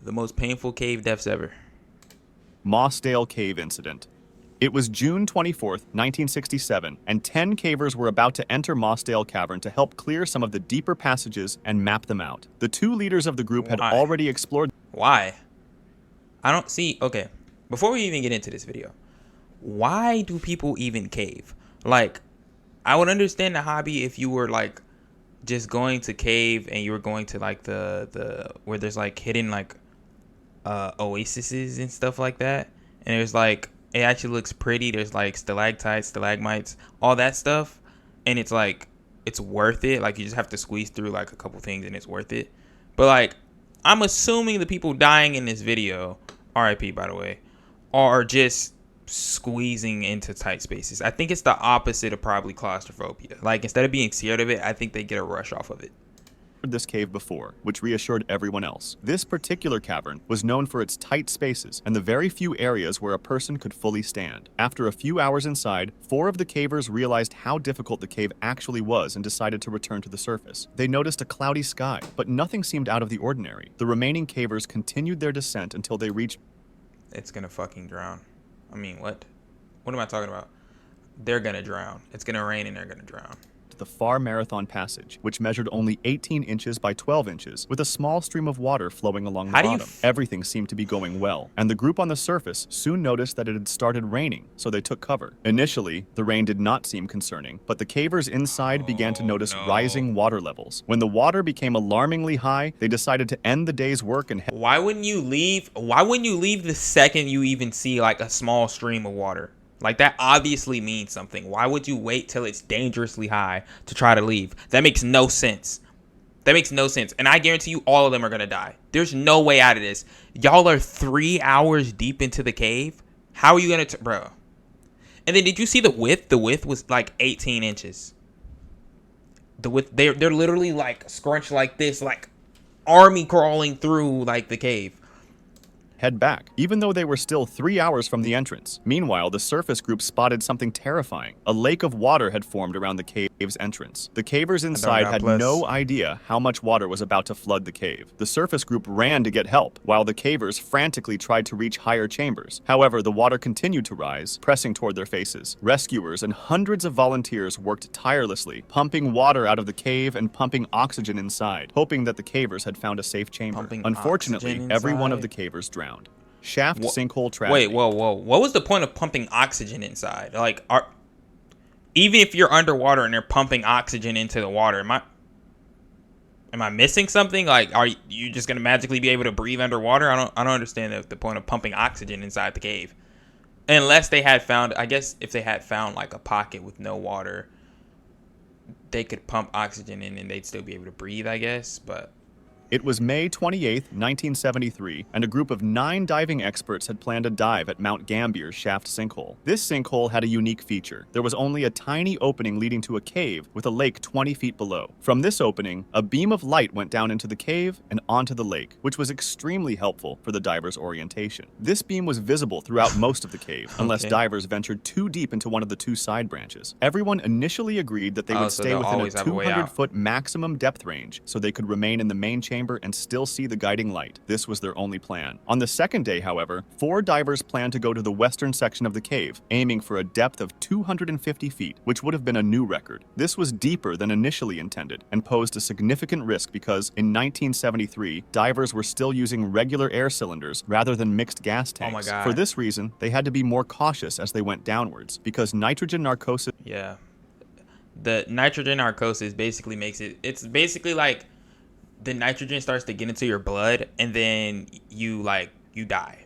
the most painful cave deaths ever. Mossdale Cave Incident. It was June 24th, 1967, and 10 cavers were about to enter Mossdale Cavern to help clear some of the deeper passages and map them out. The two leaders of the group had Why? already explored. Why? I don't see. Okay, before we even get into this video, why do people even cave? Like, I would understand the hobby if you were like just going to cave and you were going to like the where there's like hidden like oases and stuff like that, and there's like it actually looks pretty. There's like stalactites, stalagmites, all that stuff, and it's like it's worth it. Like you just have to squeeze through like a couple things and it's worth it. But like I'm assuming the people dying in this video, RIP by the way, are just squeezing into tight spaces. I think it's the opposite of probably claustrophobia. Like instead of being scared of it, I think they get a rush off of it. This cave before, which reassured everyone else. This particular cavern was known for its tight spaces and the very few areas where a person could fully stand. After a few hours inside, 4 of the cavers realized how difficult the cave actually was and decided to return to the surface. They noticed a cloudy sky, but nothing seemed out of the ordinary. The remaining cavers continued their descent until they reached... It's gonna fucking drown. I mean, what? What am I talking about? They're gonna drown. It's gonna rain and they're gonna drown. The Far Marathon Passage, which measured only 18 inches by 12 inches, with a small stream of water flowing along the bottom. Everything seemed to be going well, and the group on the surface soon noticed that it had started raining, so they took cover. Initially, the rain did not seem concerning, but the cavers inside began to notice rising water levels. When the water became alarmingly high, they decided to end the day's work and Why wouldn't you leave? Why wouldn't you leave the second you even see like a small stream of water? Like, that obviously means something. Why would you wait till it's dangerously high to try to leave? That makes no sense. That makes no sense. And I guarantee you all of them are going to die. There's no way out of this. Y'all are 3 hours deep into the cave. How are you going to... Bro. And then did you see the width? The width was like 18 inches. The width... They're literally like scrunched like this. Like army crawling through like the cave. Head back, even though they were still 3 hours from the entrance. Meanwhile, the surface group spotted something terrifying. A lake of water had formed around the cave's entrance. The cavers inside had no idea how much water was about to flood the cave. The surface group ran to get help, while the cavers frantically tried to reach higher chambers. However, the water continued to rise, pressing toward their faces. Rescuers and hundreds of volunteers worked tirelessly, pumping water out of the cave and pumping oxygen inside, hoping that the cavers had found a safe chamber. Unfortunately, every one of the cavers drowned. Shaft sinkhole tragedy. Wait, whoa. What was the point of pumping oxygen inside? Like, even if you're underwater and they're pumping oxygen into the water, am I missing something? Like, are you just gonna magically be able to breathe underwater? I don't understand the point of pumping oxygen inside the cave, unless they had found. I guess if they had found like a pocket with no water, they could pump oxygen in and they'd still be able to breathe, I guess, but. It was May 28, 1973, and a group of 9 diving experts had planned a dive at Mount Gambier's shaft sinkhole. This sinkhole had a unique feature. There was only a tiny opening leading to a cave with a lake 20 feet below. From this opening, a beam of light went down into the cave and onto the lake, which was extremely helpful for the divers' orientation. This beam was visible throughout most of the cave, unless divers ventured too deep into one of the 2 side branches. Everyone initially agreed that they would stay within a 200-foot maximum depth range, so they could remain in the main chamber and still see the guiding light. This was their only plan. On the second day, however, 4 divers planned to go to the western section of the cave, aiming for a depth of 250 feet, which would have been a new record. This was deeper than initially intended and posed a significant risk because in 1973, divers were still using regular air cylinders rather than mixed gas tanks. Oh my God. For this reason, they had to be more cautious as they went downwards because nitrogen narcosis... Yeah. The nitrogen narcosis basically makes it... It's basically like the nitrogen starts to get into your blood and then you die.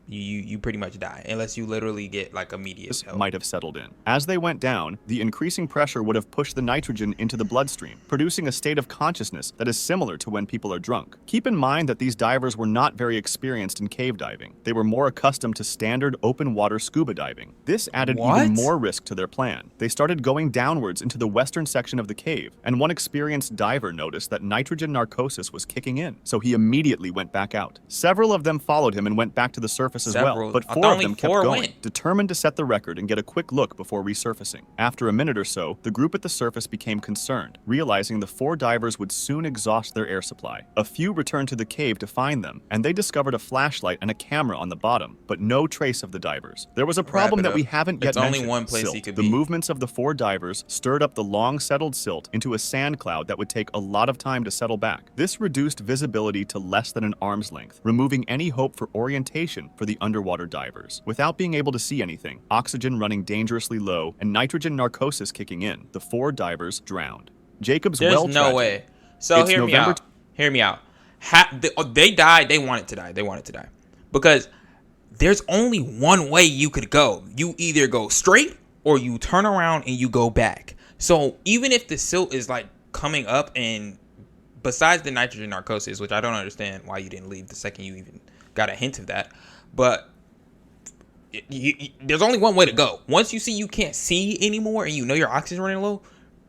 You pretty much die unless you literally get like immediate help. Might have settled in. As they went down, the increasing pressure would have pushed the nitrogen into the bloodstream, producing a state of consciousness that is similar to when people are drunk. Keep in mind that these divers were not very experienced in cave diving. They were more accustomed to standard open water scuba diving. This added even more risk to their plan. They started going downwards into the western section of the cave, and one experienced diver noticed that nitrogen narcosis was kicking in, so he immediately went back out. Several of them followed him and went back to the surface surface as well, Several. but I four thought of only them kept 4 going, went. determined to set the record and get a quick look before resurfacing. After a minute or so, the group at the surface became concerned, realizing the 4 divers would soon exhaust their air supply. A few returned to the cave to find them, and they discovered a flashlight and a camera on the bottom, but no trace of the divers. There was a problem that we haven't yet It's only mentioned. one place he Silt. could The be. movements of the 4 divers stirred up the long settled silt into a sand cloud that would take a lot of time to settle back. This reduced visibility to less than an arm's length, removing any hope for orientation for the underwater divers. Without being able to see anything, oxygen running dangerously low, and nitrogen narcosis kicking in, the 4 divers drowned. Jacob's There's well no tragedy. way. So It's hear me November out. Hear me out. They died. They wanted to die. They wanted to die because there's only one way you could go. You either go straight or you turn around and you go back. So even if the silt is like coming up, and besides the nitrogen narcosis, which I don't understand why you didn't leave the second you even got a hint of that, but there's only one way to go. Once you see you can't see anymore and you know your oxygen's running low,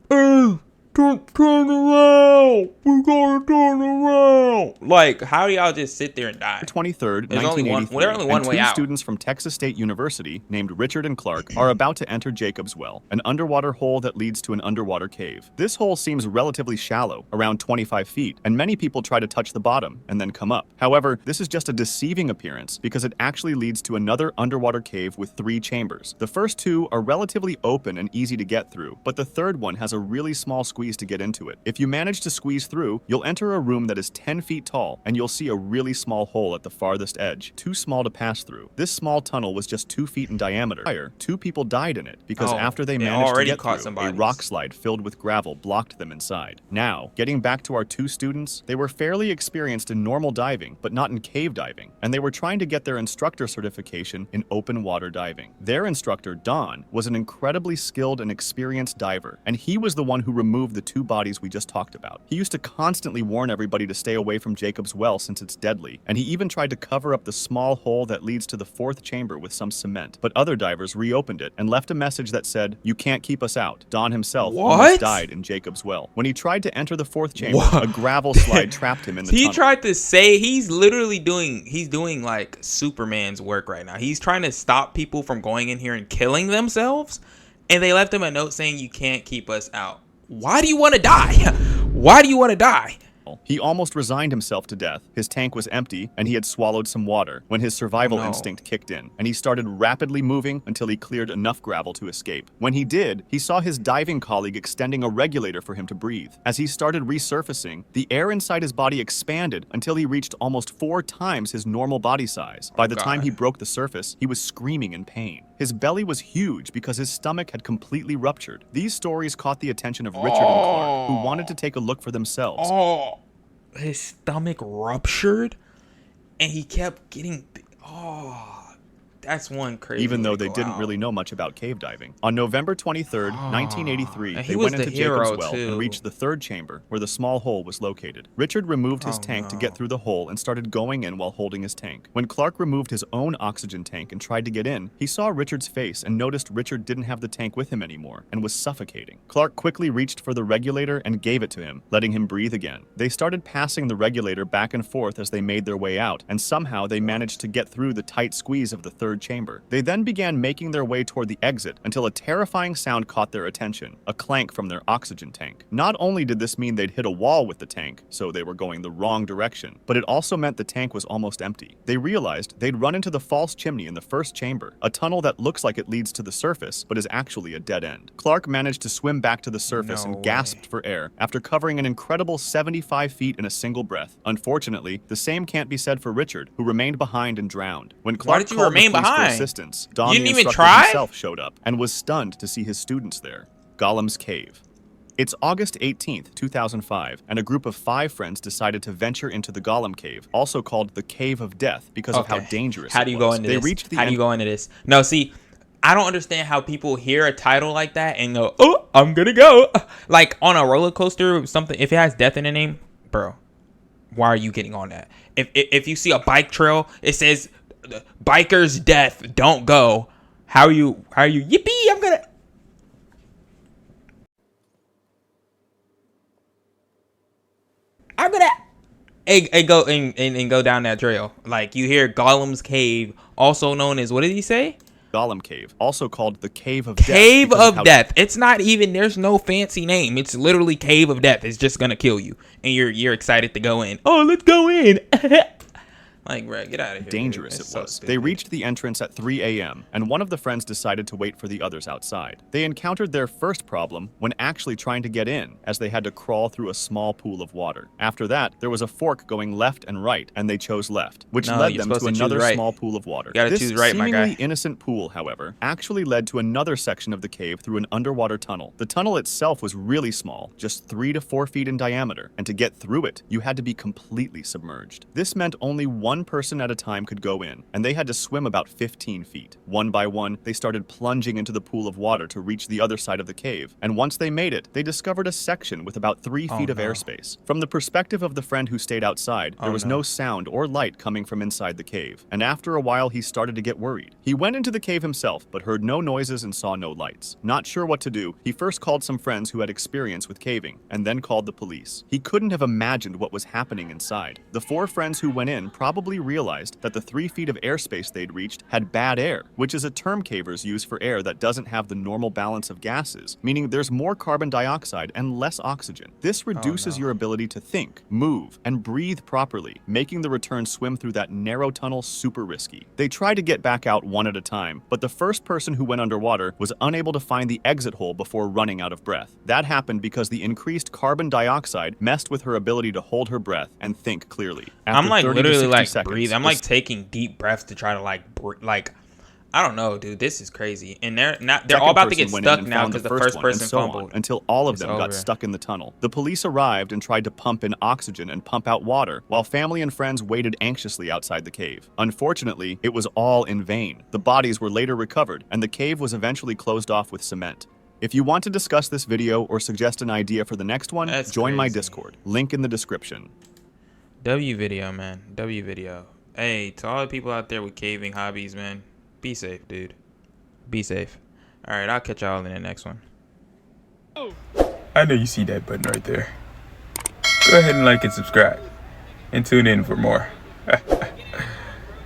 hey, turn around. We gotta turn around. Like, how do y'all just sit there and die? 23rd, There's only one- 1983, there's only one and way 2 out. students from Texas State University named Richard and Clark are about to enter Jacob's Well, an underwater hole that leads to an underwater cave. This hole seems relatively shallow, around 25 feet, and many people try to touch the bottom and then come up. However, this is just a deceiving appearance because it actually leads to another underwater cave with 3 chambers. The first 2 are relatively open and easy to get through, but the third one has a really small squeeze to get into it. If you manage to squeeze through, you'll enter a room that is 10 feet tall, and you'll see a really small hole at the farthest edge, too small to pass through. This small tunnel was just 2 feet in diameter. 2 people died in it because after they managed to already get caught through, some a bodies. rock slide filled with gravel blocked them inside. Now, getting back to our 2 students, they were fairly experienced in normal diving, but not in cave diving, and they were trying to get their instructor certification in open water diving. Their instructor, Don, was an incredibly skilled and experienced diver, and he was the one who removed the 2 bodies we just talked about. He used to constantly warn everybody to stay away from Jacob's Well since it's deadly, and he even tried to cover up the small hole that leads to the 4th chamber with some cement. But other divers reopened it and left a message that said, "You can't keep us out." Don himself almost What? died in Jacob's Well. When he tried to enter the 4th chamber, What? a gravel slide trapped him in the He tunnel. tried to say he's literally doing like Superman's work right now. He's trying to stop people from going in here and killing themselves, and they left him a note saying you can't keep us out. Why do you want to die? Why do you want to die? He almost resigned himself to death. His tank was empty, and he had swallowed some water when his survival instinct kicked in, and he started rapidly moving until he cleared enough gravel to escape. When he did, he saw his diving colleague extending a regulator for him to breathe. As he started resurfacing, the air inside his body expanded until he reached almost 4 times his normal body size. By the time he broke the surface, he was screaming in pain. His belly was huge because his stomach had completely ruptured. These stories caught the attention of Richard and Clark, who wanted to take a look for themselves. Oh, his stomach ruptured, and he kept getting. That's one crazy. Even way though to they go didn't out. really know much about cave diving. On November 23rd, 1983, And he they was went the into hero, Jacob's Well too. and reached the 3rd chamber, where the small hole was located. Richard removed his tank to get through the hole and started going in while holding his tank. When Clark removed his own oxygen tank and tried to get in, he saw Richard's face and noticed Richard didn't have the tank with him anymore and was suffocating. Clark quickly reached for the regulator and gave it to him, letting him breathe again. They started passing the regulator back and forth as they made their way out, and somehow they managed to get through the tight squeeze of the 3rd chamber. They then began making their way toward the exit until a terrifying sound caught their attention, a clank from their oxygen tank. Not only did this mean they'd hit a wall with the tank, so they were going the wrong direction, but it also meant the tank was almost empty. They realized they'd run into the false chimney in the 1st chamber, a tunnel that looks like it leads to the surface, but is actually a dead end. Clark managed to swim back to the surface No and gasped for air after covering an incredible 75 feet in a single breath. Unfortunately, the same can't be said for Richard, who remained behind and drowned. When Clark did you called the remain police for behind? assistance, Don, You the didn't even instructor try? himself, showed up and was stunned to see his students there. Gollum's Cave. It's August 18th, 2005, and a group of 5 friends decided to venture into the Gollum Cave, also called the Cave of Death because of how dangerous How it do you was. go into They this? reached the How do you end- go into this? No, see, I don't understand how people hear a title like that and go, "Oh, I'm gonna go." Like on a roller coaster, something. If it has death in the name, bro, why are you getting on that? If you see a bike trail, it says "Biker's Death, don't go." How are you? Yippee! I'm gonna. Go and go down that trail. Like you hear Gollum's Cave, also known as, what did he say? Gollum Cave, also called the Cave of Cave Death. of Death. It's not even, there's no fancy name. It's literally Cave of Death. It's just gonna kill you, and you're excited to go in. Oh, let's go in. Like, bro, get out of here. Dangerous dude. it was. They reached the entrance at 3 a.m., and one of the friends decided to wait for the others outside. They encountered their first problem when actually trying to get in, as they had to crawl through a small pool of water. After that, there was a fork going left and right, and they chose left, which led them to another small pool of water. This seemingly innocent pool, however, actually led to another section of the cave through an underwater tunnel. The tunnel itself was really small, just 3 to 4 feet in diameter, and to get through it, you had to be completely submerged. This meant only one person at a time could go in, and they had to swim about 15 feet. One by one, they started plunging into the pool of water to reach the other side of the cave, and once they made it, they discovered a section with about 3 feet of airspace. From the perspective of the friend who stayed outside, there was no sound or light coming from inside the cave, and after a while he started to get worried. He went into the cave himself, but heard no noises and saw no lights. Not sure what to do, he first called some friends who had experience with caving, and then called the police. He couldn't have imagined what was happening inside. The 4 friends who went in probably realized that the 3 feet of airspace they'd reached had bad air, which is a term cavers use for air that doesn't have the normal balance of gases, meaning there's more carbon dioxide and less oxygen. This reduces your ability to think, move, and breathe properly, making the return swim through that narrow tunnel super risky. They tried to get back out one at a time, but the first person who went underwater was unable to find the exit hole before running out of breath. That happened because the increased carbon dioxide messed with her ability to hold her breath and think clearly. I'm like literally like breathing. I'm like taking deep breaths to try to like I don't know, dude. This is crazy, and they're all about to get stuck now because the first person fumbled. Until all of them got stuck in the tunnel. The police arrived and tried to pump in oxygen and pump out water, while family and friends waited anxiously outside the cave. Unfortunately, it was all in vain. The bodies were later recovered, and the cave was eventually closed off with cement. If you want to discuss this video or suggest an idea for the next one, join my Discord. Link in the description. W video, man. W video. Hey, to all the people out there with caving hobbies, man, be safe, dude. Be safe. All right, I'll catch y'all in the next one. I know you see that button right there. Go ahead and like and subscribe, and tune in for more.